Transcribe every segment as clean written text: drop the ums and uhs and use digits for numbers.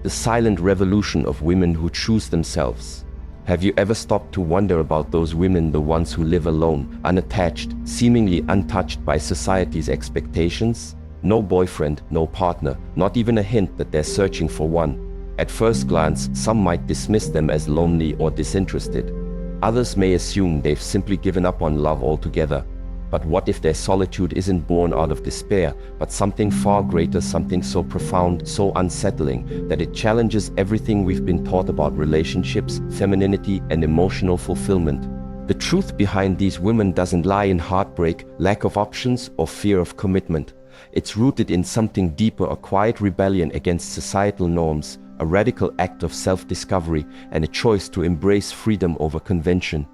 the silent revolution of women who choose themselves. Have you ever stopped to wonder about those women, the ones who live alone, unattached, seemingly untouched by society's expectations? No boyfriend, no partner, not even a hint that they're searching for one. At first glance, some might dismiss them as lonely or disinterested. Others may assume they've simply given up on love altogether. But what if their solitude isn't born out of despair, but something far greater, something so profound, so unsettling, that it challenges everything we've been taught about relationships, femininity, and emotional fulfillment? The truth behind these women doesn't lie in heartbreak, lack of options, or fear of commitment. It's rooted in something deeper, a quiet rebellion against societal norms, a radical act of self-discovery, and a choice to embrace freedom over convention.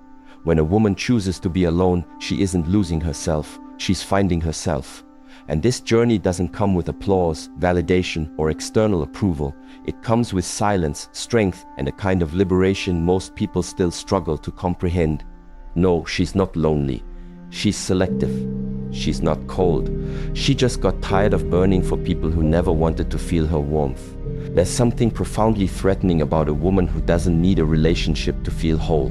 When a woman chooses to be alone, she isn't losing herself, she's finding herself. And this journey doesn't come with applause, validation, or external approval. It comes with silence, strength, and a kind of liberation most people still struggle to comprehend. No, she's not lonely. She's selective. She's not cold. She just got tired of burning for people who never wanted to feel her warmth. There's something profoundly threatening about a woman who doesn't need a relationship to feel whole.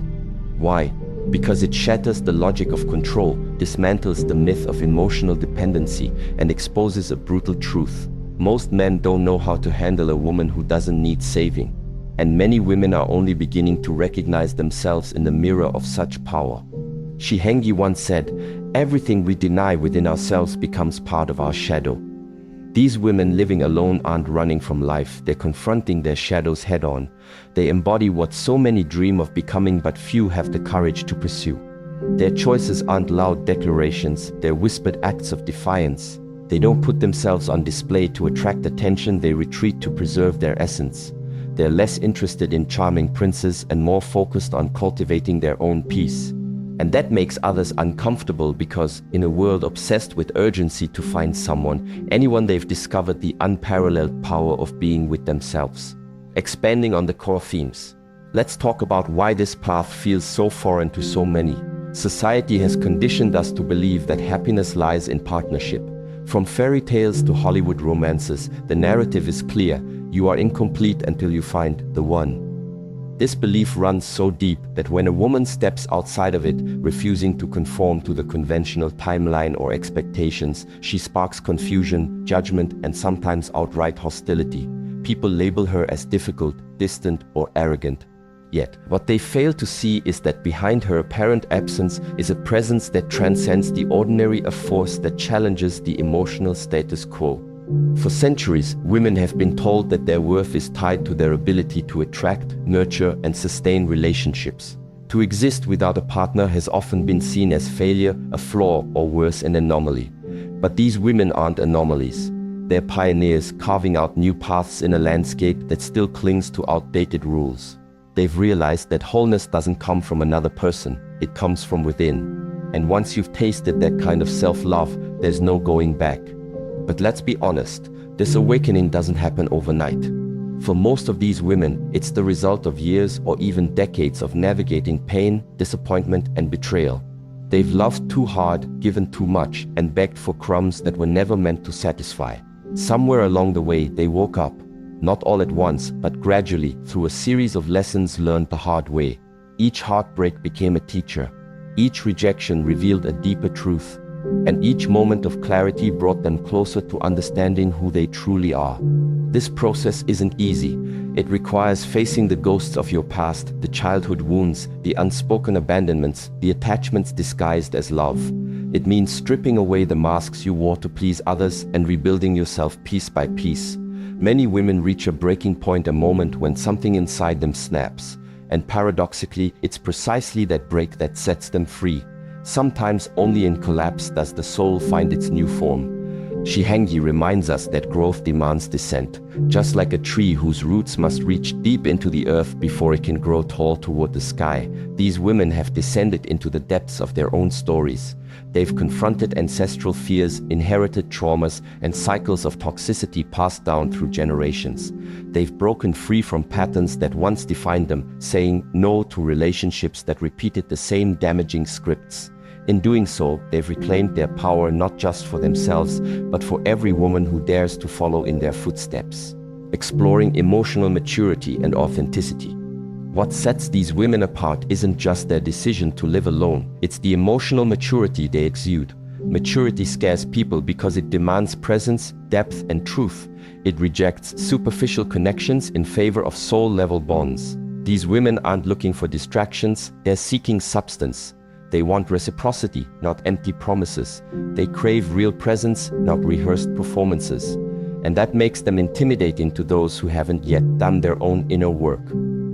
Why? Because it shatters the logic of control, dismantles the myth of emotional dependency, and exposes a brutal truth. Most men don't know how to handle a woman who doesn't need saving. And many women are only beginning to recognize themselves in the mirror of such power. Shi Heng Yi once said, "Everything we deny within ourselves becomes part of our shadow." These women living alone aren't running from life, they're confronting their shadows head-on. They embody what so many dream of becoming but few have the courage to pursue. Their choices aren't loud declarations, they're whispered acts of defiance. They don't put themselves on display to attract attention, they retreat to preserve their essence. They're less interested in charming princes and more focused on cultivating their own peace. And that makes others uncomfortable because, in a world obsessed with urgency to find someone, anyone, they've discovered the unparalleled power of being with themselves. Expanding on the core themes, let's talk about why this path feels so foreign to so many. Society has conditioned us to believe that happiness lies in partnership. From fairy tales to Hollywood romances, the narrative is clear: you are incomplete until you find the one. This belief runs so deep that when a woman steps outside of it, refusing to conform to the conventional timeline or expectations, she sparks confusion, judgment, and sometimes outright hostility. People label her as difficult, distant, or arrogant. Yet, what they fail to see is that behind her apparent absence is a presence that transcends the ordinary, a force that challenges the emotional status quo. For centuries, women have been told that their worth is tied to their ability to attract, nurture, and sustain relationships. To exist without a partner has often been seen as failure, a flaw, or worse, an anomaly. But these women aren't anomalies. They're pioneers, carving out new paths in a landscape that still clings to outdated rules. They've realized that wholeness doesn't come from another person, it comes from within. And once you've tasted that kind of self-love, there's no going back. But let's be honest, this awakening doesn't happen overnight. For most of these women, it's the result of years or even decades of navigating pain, disappointment, and betrayal. They've loved too hard, given too much, and begged for crumbs that were never meant to satisfy. Somewhere along the way, they woke up. Not all at once, but gradually, through a series of lessons learned the hard way. Each heartbreak became a teacher. Each rejection revealed a deeper truth. And each moment of clarity brought them closer to understanding who they truly are. This process isn't easy. It requires facing the ghosts of your past, the childhood wounds, the unspoken abandonments, the attachments disguised as love. It means stripping away the masks you wore to please others and rebuilding yourself piece by piece. Many women reach a breaking point, a moment when something inside them snaps. And paradoxically, it's precisely that break that sets them free. Sometimes only in collapse does the soul find its new form. Shi Heng Yi reminds us that growth demands descent. Just like a tree whose roots must reach deep into the earth before it can grow tall toward the sky, these women have descended into the depths of their own stories. They've confronted ancestral fears, inherited traumas, and cycles of toxicity passed down through generations. They've broken free from patterns that once defined them, saying no to relationships that repeated the same damaging scripts. In doing so, they've reclaimed their power not just for themselves, but for every woman who dares to follow in their footsteps. exploring emotional maturity and authenticity. What sets these women apart isn't just their decision to live alone, it's the emotional maturity they exude. Maturity scares people because it demands presence, depth, and truth. It rejects superficial connections in favor of soul-level bonds. These women aren't looking for distractions, they're seeking substance. They want reciprocity, not empty promises. They crave real presence, not rehearsed performances. And that makes them intimidating to those who haven't yet done their own inner work.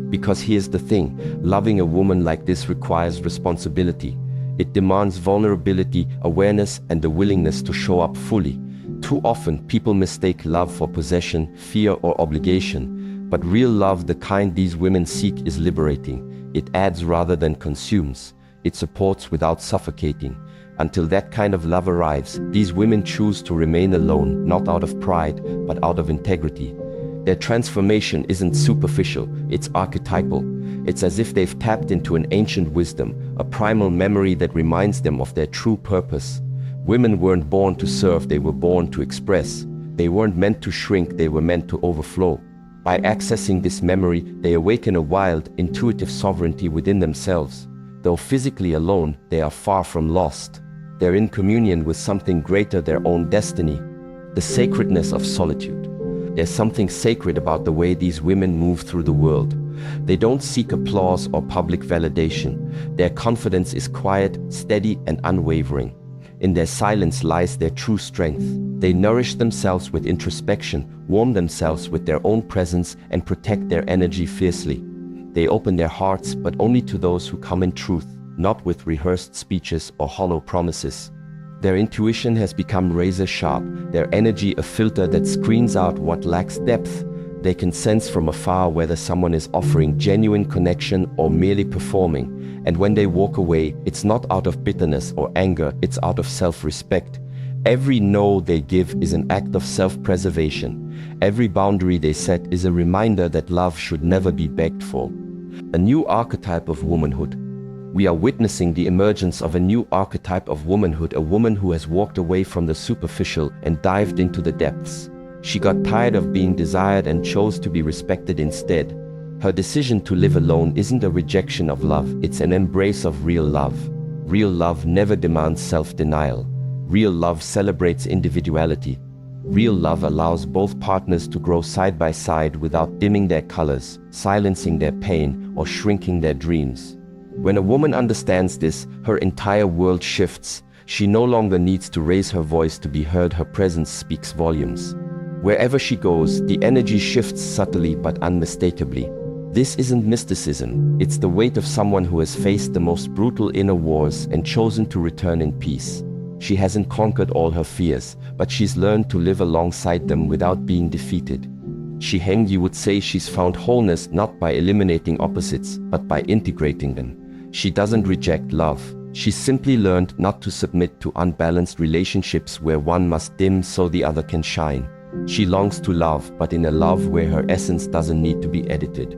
Because here's the thing, loving a woman like this requires responsibility. It demands vulnerability, awareness, and the willingness to show up fully. Too often, people mistake love for possession, fear, or obligation. But real love, the kind these women seek, is liberating. It adds rather than consumes. It supports without suffocating. Until that kind of love arrives, these women choose to remain alone, not out of pride, but out of integrity. Their transformation isn't superficial, it's archetypal. It's as if they've tapped into an ancient wisdom, a primal memory that reminds them of their true purpose. Women weren't born to serve, they were born to express. They weren't meant to shrink, they were meant to overflow. By accessing this memory, they awaken a wild, intuitive sovereignty within themselves. Though physically alone, they are far from lost. They're in communion with something greater, their own destiny. The sacredness of solitude. There's something sacred about the way these women move through the world. They don't seek applause or public validation. Their confidence is quiet, steady, and unwavering. In their silence lies their true strength. They nourish themselves with introspection, warm themselves with their own presence, and protect their energy fiercely. They open their hearts, but only to those who come in truth, not with rehearsed speeches or hollow promises. Their intuition has become razor sharp, their energy a filter that screens out what lacks depth. They can sense from afar whether someone is offering genuine connection or merely performing. And when they walk away, it's not out of bitterness or anger, it's out of self-respect. Every no they give is an act of self-preservation. Every boundary they set is a reminder that love should never be begged for. A new archetype of womanhood. We are witnessing the emergence of a new archetype of womanhood, a woman who has walked away from the superficial and dived into the depths. She got tired of being desired and chose to be respected instead. Her decision to live alone isn't a rejection of love, it's an embrace of real love. Real love never demands self-denial. Real love celebrates individuality. Real love allows both partners to grow side by side without dimming their colors, silencing their pain, or shrinking their dreams. When a woman understands this, her entire world shifts. She no longer needs to raise her voice to be heard, her presence speaks volumes. Wherever she goes, the energy shifts subtly but unmistakably. This isn't mysticism, it's the weight of someone who has faced the most brutal inner wars and chosen to return in peace. She hasn't conquered all her fears, but she's learned to live alongside them without being defeated. Shi Heng Yi would say she's found wholeness not by eliminating opposites, but by integrating them. She doesn't reject love. She's simply learned not to submit to unbalanced relationships where one must dim so the other can shine. She longs to love, but in a love where her essence doesn't need to be edited.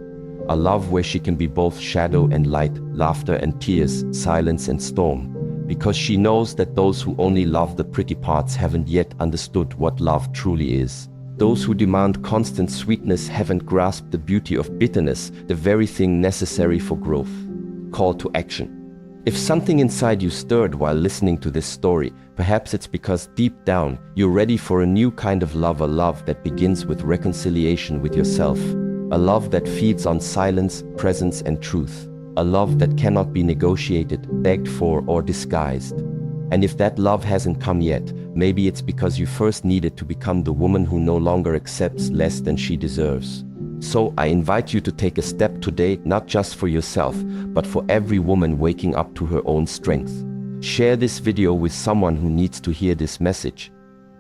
A love where she can be both shadow and light, laughter and tears, silence and storm. Because she knows that those who only love the pretty parts haven't yet understood what love truly is. Those who demand constant sweetness haven't grasped the beauty of bitterness, the very thing necessary for growth. Call to action. If something inside you stirred while listening to this story, perhaps it's because deep down you're ready for a new kind of love, a love that begins with reconciliation with yourself, a love that feeds on silence, presence, and truth, a love that cannot be negotiated, begged for, or disguised. And if that love hasn't come yet, maybe it's because you first needed to become the woman who no longer accepts less than she deserves. So I invite you to take a step today, not just for yourself, but for every woman waking up to her own strength. Share this video with someone who needs to hear this message.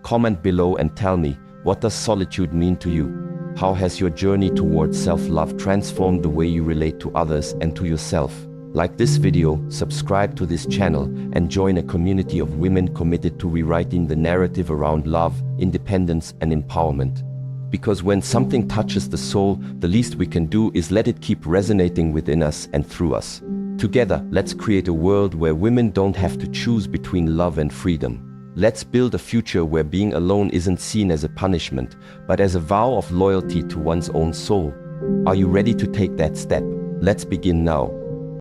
Comment below and tell me, what does solitude mean to you? How has your journey towards self-love transformed the way you relate to others and to yourself? Like this video, subscribe to this channel, and join a community of women committed to rewriting the narrative around love, independence, and empowerment. Because when something touches the soul, the least we can do is let it keep resonating within us and through us. Together, let's create a world where women don't have to choose between love and freedom. Let's build a future where being alone isn't seen as a punishment, but as a vow of loyalty to one's own soul. Are you ready to take that step? Let's begin now.